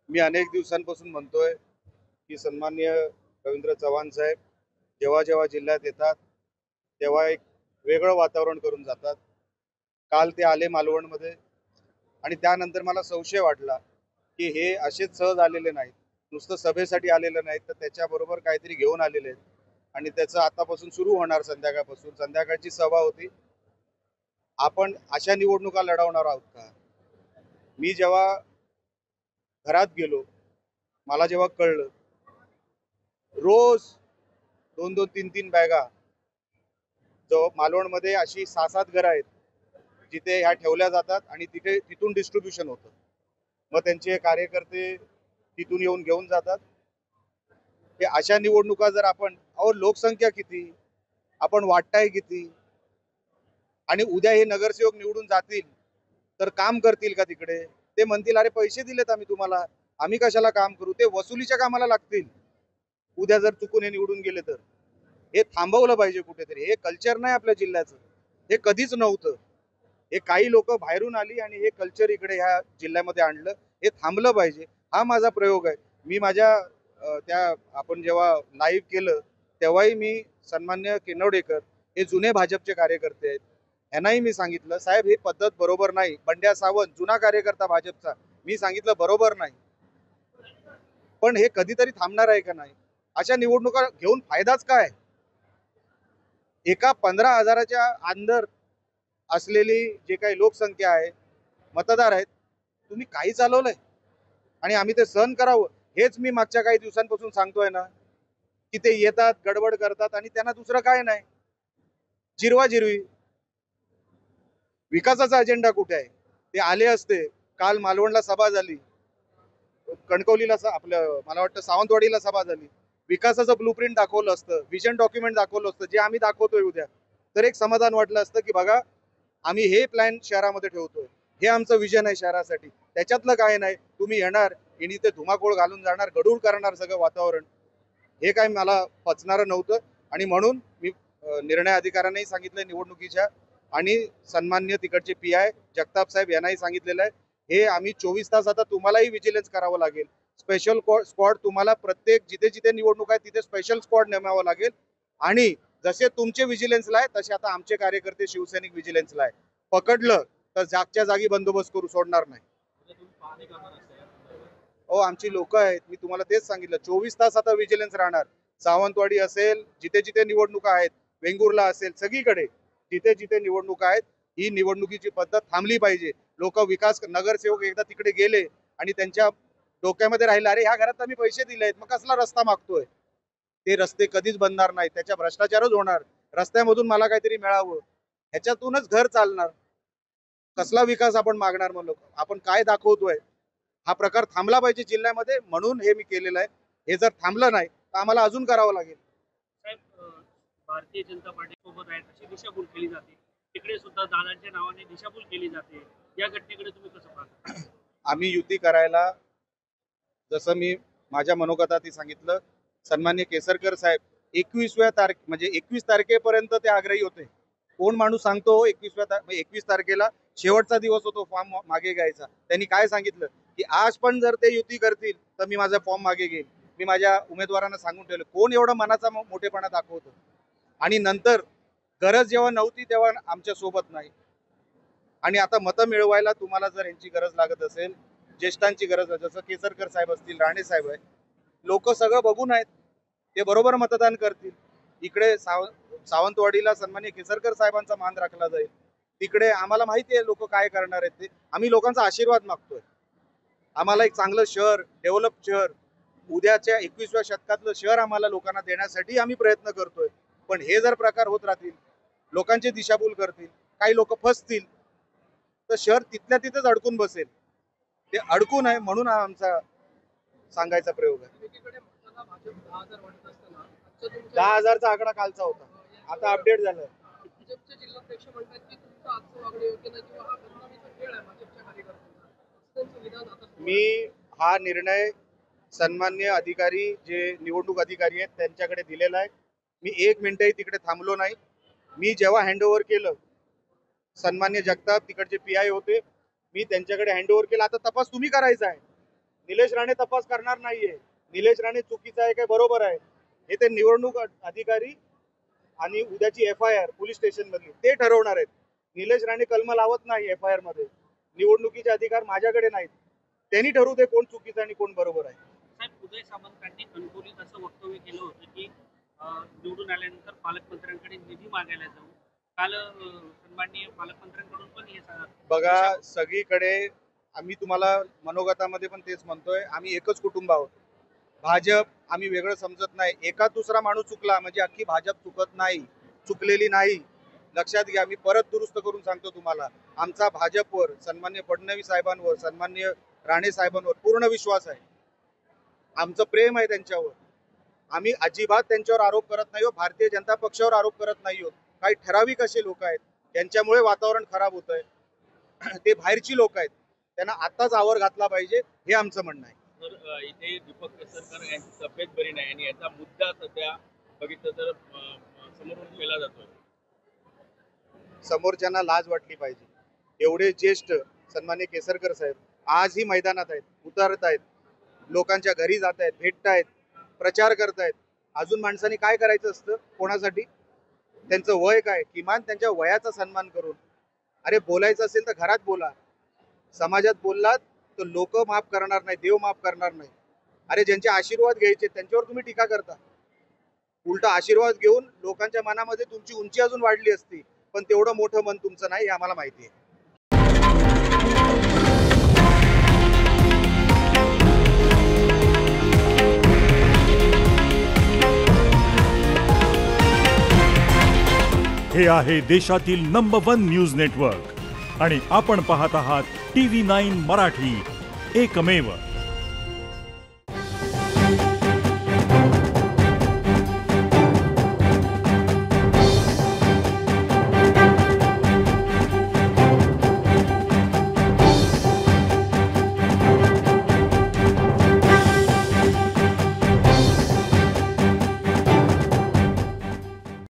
मी अनेक दिवसांपासून म्हणतोय की सन्माननीय रवींद्र चव्हाण साहेब जेव्हा जेव्हा जिल्ह्यात येतात तेव्हा एक वेगळं वातावरण करून जातात. काल ते आले मालवणमध्ये आणि त्यानंतर मला संशय वाटला की हे असेच सहज आलेले नाहीत, नुसतं सभेसाठी आलेले नाहीत, तर त्याच्याबरोबर काहीतरी घेऊन आलेले आहेत. आणि त्याचं आतापासून सुरू होणार. संध्याकाळपासून संध्याकाळची सभा होती. आपण अशा निवडणुका लढवणार आहोत का? मी जेव्हा घरात गेलो, मला जेव्हा कळलं, रोज दोन दोन तीन तीन बॅगा, जो मालवणमध्ये अशी 6-7 घरं आहेत जिथे ह्या ठेवल्या जातात आणि तिथून डिस्ट्रीब्युशन होतं. मग त्यांचे कार्यकर्ते तिथून येऊन घेऊन जातात. हे अशा निवडणुका जर आपण, अहो लोकसंख्या किती, आपण वाटताय किती, आणि उद्या हे नगरसेवक निवडून जातील तर काम करतील का तिकडे? ते म्हणतील अरे पैसे दिलेत आम्ही तुम्हाला, आम्ही कशाला काम करू? ते वसुलीच्या कामाला लागतील उद्या जर चुकून हे निवडून गेले तर. हे थांबवलं पाहिजे कुठेतरी. हे कल्चर नाही आपल्या जिल्ह्याचं, हे कधीच नव्हतं. हे काही लोक बाहेरून आली आणि हे कल्चर इकडे ह्या जिल्ह्यामध्ये आणलं. हे थांबलं पाहिजे. हा माझा प्रयोग आहे. मी माझ्या त्या आपण जेव्हा लाईव्ह केलं तेव्हाही मी सन्मान्य किनवडेकर हे जुने भाजपचे कार्यकर्ते आहेत, यांनाही मी सांगितलं साहेब ही पद्धत बरोबर नाही. बंड्या सावंत जुना कार्यकर्ता भाजपचा, मी सांगितलं बरोबर नाही. पण हे कधीतरी थांबणार आहे का? नाही. अशा निवडणुका घेऊन फायदाच काय? एका 15,000च्या अंदर असलेली जे काही लोकसंख्या आहे, मतदार आहेत, तुम्ही काही चालवलंय आणि आम्ही ते सहन करावं? हेच मी मागच्या काही दिवसांपासून सांगतोय ना, की ते येतात, गडबड करतात आणि त्यांना दुसरं काय नाही, जिरवा जिरवी. विकासाचा अजेंडा कुठे आहे? ते आले असते. काल मालवणला सभा झाली, कणकवलीला आपलं मला वाटतं सावंतवाडीला सभा झाली. विकासाचं ब्लूप्रिंट दाखवलं असतं, विजन डॉक्युमेंट दाखवलं असतं, जे आम्ही दाखवतोय उद्या, तर एक समाधान वाटलं असतं की बघा आम्ही हे प्लॅन शहरामध्ये ठेवतोय, हे आमचं विजन आहे शहरासाठी. त्याच्यातलं काय नाही. तुम्ही येणार आणि ते धुमाकूळ घालून जाणार, गडूळ करणार सगळं वातावरण. हे काय मला पचणारं नव्हतं. आणि म्हणून मी निर्णय अधिकाऱ्यांनाही सांगितलंय निवडणुकीच्या, आणि सन्मान्य तिकडचे पी-आय जगताप साहेब यांनाही सांगितलेलं आहे, हे आम्ही 24 तास आता तुम्हालाही विजिलन्स करावं लागेल. स्पेशल स्क्वॉड तुम्हाला प्रत्येक जिथे जिथे निवडणूक आहे तिथे स्पेशल स्क्वॉड नेमावं लागेल. आणि जसे तुमचे विजिलन्सला आहे तसे आता आमचे कार्यकर्ते शिवसैनिक विजिलन्सला आहे. पकडलं तर जागच्या जागी बंदोबस्त करू, सोडणार नाही. हो आमची लोक आहेत, मी तुम्हाला तेच सांगितलं, 24 तास आता विजिलन्स राहणार. सावंतवाडी असेल, जिथे जिथे निवडणुका आहेत, वेंगुर्ला असेल, सगळीकडे जिथे जिथे निवडणुका आहेत, ही निवडणुकीची पद्धत थांबली पाहिजे. लोक विकास नगरसेवक एकदा तिकडे गेले आणि त्यांच्या डोक्यामध्ये राहिलं अरे ह्या घरात आम्ही पैसे दिले आहेत, मग कसला रस्ता मागतोय? ते रस्ते कधीच बनणार नाही, त्याच्या भ्रष्टाचारच होणार. रस्त्यामधून मला काहीतरी मिळावं, ह्याच्यातूनच घर चालणार. कसला विकास आपण मागणार? मग लोक आपण काय दाखवतोय? हा प्रकार थांबला पाहिजे जिल्ह्यामध्ये, म्हणून हे मी केलेलं आहे. हे जर थांबलं नाही तर आम्हाला अजून करावं लागेल. साहेब, भारतीय जनता पार्टी सोबत आहेत अशी दिशाभूल केली जाते. तिकडे सुद्धा दादांच्या नावाने दिशाभूल केली जाते. या घटनेकडे तुम्ही कसं पाहता? आम्ही युती करायला, जसं मी माझ्या मनोगतातही सांगितलं, सन्मान्य केसरकर साहेब 21व्या तारीख म्हणजे 21 तारखेपर्यंत ते आग्रही होते. कोण माणूस सांगतो 21 तारखेला शेवटचा दिवस होतो फॉर्म मागे घ्यायचा. त्यांनी काय सांगितलं की आज पण जर ते युती करतील तर मी माझा फॉर्म मागे घेईन. मी माझ्या उमेदवारांना सांगून ठेवलं. कोण एवढा मनाचा मोठेपणा दाखवतो? आणि नंतर गरज जेव्हा नव्हती तेव्हा आमच्या सोबत नाही. आणि आता मतं मिळवायला तुम्हाला जर यांची गरज लागत असेल, ज्येष्ठांची गरज आहे, जसं केसरकर साहेब असतील, राणे साहेब आहे, लोक सगळं बघून आहेत, ते बरोबर मतदान करतील. इकडे सावंतवाडीला सन्मान्य केसरकर साहेबांचा मान राखला जाईल. तिकडे आम्हाला माहिती आहे लोक काय करणार आहेत ते. आम्ही लोकांचा आशीर्वाद मागतोय. आम्हाला एक चांगलं शहर, डेव्हलप शहर, उद्याच्या 21व्या शतकातलं शहर आम्हाला लोकांना देण्यासाठी आम्ही प्रयत्न करतोय. पण हे जर प्रकार होत राहतील, लोकांची दिशाभूल करतील, काही लोक फसतील, तर शहर तिथल्या तिथेच अडकून बसेल. ते अडकू नये म्हणून हा आमचा सांगायचा प्रयोग आहे. 10,000चा आकडा कालचा होता, आता अपडेट झालं. भाजपचे जिल्हाध्यक्ष म्हणतात की तुमचं आजचं वागणं योग्य नाही किंवा हा बदनामीचा खेळ आहे भाजपच्या कार्यकर्त्यांचा. त्यांचं विधान आता मी हा निर्णय सन्मान्य अधिकारी जे निवडणूक अधिकारी आहेत त्यांच्याकडे दिलेला आहे. मी एक मिनिटही तिकडे थांबलो नाही. मी जेव्हा हँडओव्हर केलं, सन्मान्य जगताप तिकडचे पी-आय होते, मी त्यांच्याकडे हँडओव्हर केलं. आता तपास तुम्ही करायचा आहे. निलेश राणे तपास करणार नाहीये. निलेश राणे चुकीचा आहे काय बरोबर आहे हे ते निवडणूक अधिकारी आणि उद्याची FIR पोलीस स्टेशन मधली ते ठरवणार आहेत. निलेश राणे कलम लावत नाही FIR मध्ये. निवडणुकीचे अधिकार माझ्याकडे नाहीत. त्यांनी ठरवू दे कोण चुकीचं आणि कोण बरोबर आहे. साहेब, उदय सामंतांनी कणकवलीत असं वक्तव्य केलं होतं की निवडून आल्यानंतर पालकमंत्र्यांकडे निधी मागायला जाऊ. काल सन्माननीय पालकमंत्र्यांकडून पण हे बघा, सगळीकडे आम्ही तुम्हाला मनोगतामध्ये पण तेच म्हणतोय, आम्ही एकच कुटुंब आहोत. भाजप आम्ही वेगळं समजत नाही. एका दुसरा माणूस चुकला म्हणजे अख्खी भाजप चुकत नाही, चुकलेली नाही. लक्षात घ्या. मी परत दुरुस्त करून सांगतो तुम्हाला, आमचा भाजपवर, सन्मान्य फडणवीस साहेबांवर, सन्मान्य राणे साहेबांवर पूर्ण विश्वास आहे. आमचं प्रेम आहे त्यांच्यावर. आम्ही अजिबात त्यांच्यावर आरोप करत नाही. भारतीय जनता पक्षावर आरोप करत नाही आहोत. काही ठराविक असे लोक आहेत त्यांच्यामुळे वातावरण खराब होत आहे. ते बाहेरची लोक आहेत, त्यांना आताच आवर घातला पाहिजे हे आमचं म्हणणं आहे. तर इथे दीपक केसरकर यांची तब्येत बरी नाही आणि याचा मुद्दा सध्या बघितलं तर समोरून केला जातोय. समोरच्यांना लाज वाटली पाहिजे. एवढे ज्येष्ठ सन्मान्य केसरकर साहेब आजही मैदानात आहेत, उतरत आहेत, लोकांच्या घरी जात आहेत, भेटत आहेत, प्रचार करतायत. अजून माणसांनी काय करायचं असतं कोणासाठी? त्यांचं वय काय? किमान त्यांच्या वयाचा सन्मान करून, अरे बोलायचं असेल तर घरात बोला. समाजात बोललात तर लोक माफ करणार नाही, देव माफ करणार नाही. अरे ज्यांचे आशीर्वाद घ्यायचे त्यांच्यावर तुम्ही टीका करता. उलटा आशीर्वाद घेऊन लोकांच्या मनामध्ये तुमची उंची अजून वाढली असती, पण तेवढं मोठं मन तुमचं नाही हे आम्हाला माहिती आहे. हे आहे देशातील नंबर 1 न्यूज नेटवर्क आणि आपण पाहत आहात TV9 मराठी, एकमेव.